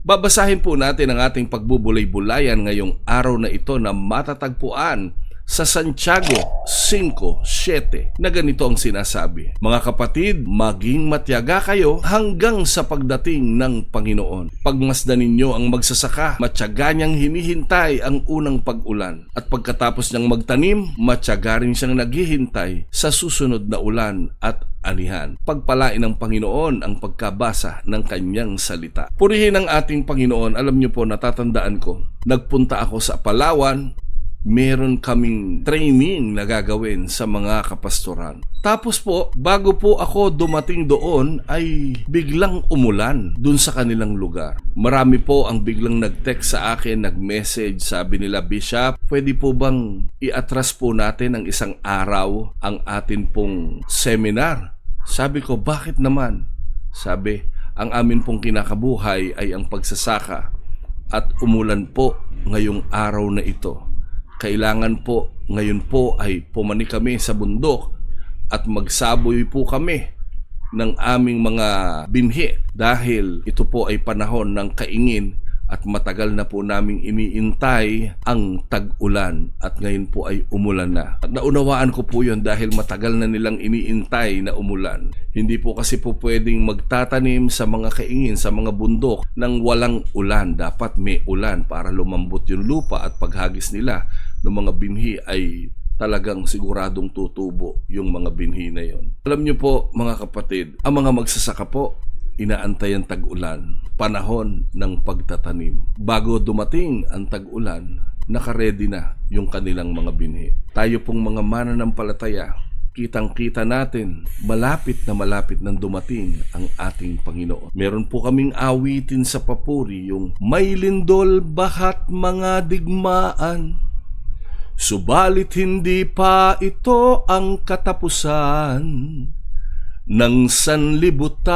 Babasahin po natin ang ating pagbubulay-bulayan ngayong araw na ito na matatagpuan sa Santiago 5:7 na ganito ang sinasabi: Mga kapatid, maging matyaga kayo hanggang sa pagdating ng Panginoon. Pagmasdan ninyo ang magsasaka, matyaga niyang hinihintay ang unang pag-ulan. At pagkatapos niyang magtanim, matyaga rin siyang naghihintay sa susunod na ulan at anihan. Pagpalain ng Panginoon ang pagkabasa ng kanyang salita. Purihin ang ating Panginoon. Alam niyo po, natatandaan ko, nagpunta ako sa Palawan. Meron kaming training na gagawin sa mga kapastoran. Tapos po, bago po ako dumating doon ay biglang umulan dun sa kanilang lugar. Marami po ang biglang nag-text sa akin, nag-message. Sabi nila, Bishop, pwede po bang i-atras po natin ng isang araw ang atin pong seminar? Sabi ko, bakit naman? Sabi, ang amin pong kinakabuhay ay ang pagsasaka at umulan po ngayong araw na ito. Kailangan po ngayon po ay pumani kami sa bundok at magsaboy po kami ng aming mga binhi dahil ito po ay panahon ng kaingin at matagal na po naming iniintay ang tag-ulan at ngayon po ay umulan na. At naunawaan ko po yun dahil matagal na nilang iniintay na umulan. Hindi po kasi po pwedeng magtatanim sa mga kaingin, sa mga bundok nang walang ulan. Dapat may ulan para lumambot yung lupa at paghagis nila ng mga binhi ay talagang siguradong tutubo yung mga binhi na yon. Alam niyo po mga kapatid, ang mga magsasaka po, inaantay ang tag-ulan, panahon ng pagtatanim. Bago dumating ang tag-ulan, nakaredy na yung kanilang mga binhi. Tayo pong mga mananampalataya, kitang-kita natin, malapit nang dumating ang ating Panginoon. Meron po kaming awitin sa papuri, yung may lindol bahat mga digmaan, subalit hindi pa ito ang katapusan ng sanlibutan.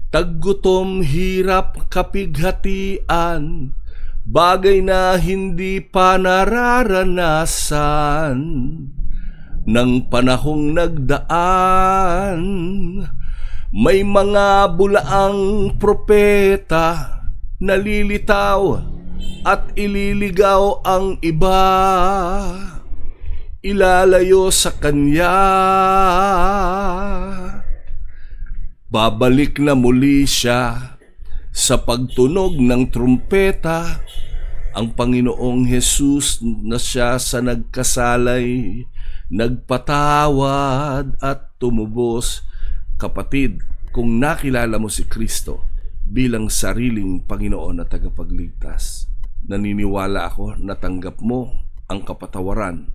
Taggutom, hirap, kapighatian, bagay na hindi pa nararanasan ng panahong nagdaan. May mga bulaang propeta nalilitaw at ililigaw ang iba, ilalayo sa kanya. Babalik na muli siya sa pagtunog ng trumpeta. Ang Panginoong Jesus na siya sa nagkasalay, nagpatawad at tumubos. Kapatid, kung nakilala mo si Kristo bilang sariling Panginoon at tagapagligtas, naniniwala ako na tanggap mo ang kapatawaran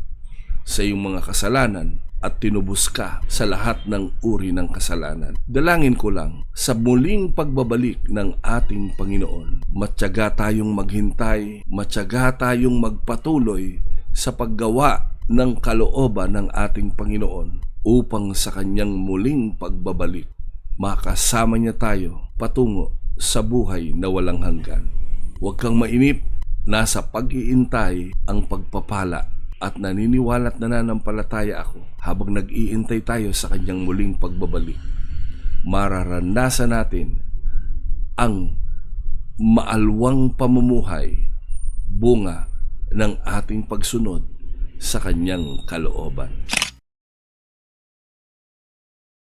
sa iyong mga kasalanan at tinubos ka sa lahat ng uri ng kasalanan. Dalangin ko lang, sa muling pagbabalik ng ating Panginoon, matyaga tayong maghintay, matyaga tayong magpatuloy sa paggawa ng kalooban ng ating Panginoon upang sa kanyang muling pagbabalik, makasama niya tayo patungo sa buhay na walang hanggan. Huwag kang mainip, nasa pag-iintay ang pagpapala at naniniwala at nananampalataya ako habang nag-iintay tayo sa kanyang muling pagbabalik. Mararanasan natin ang maalwang pamumuhay, bunga ng ating pagsunod sa kanyang kalooban.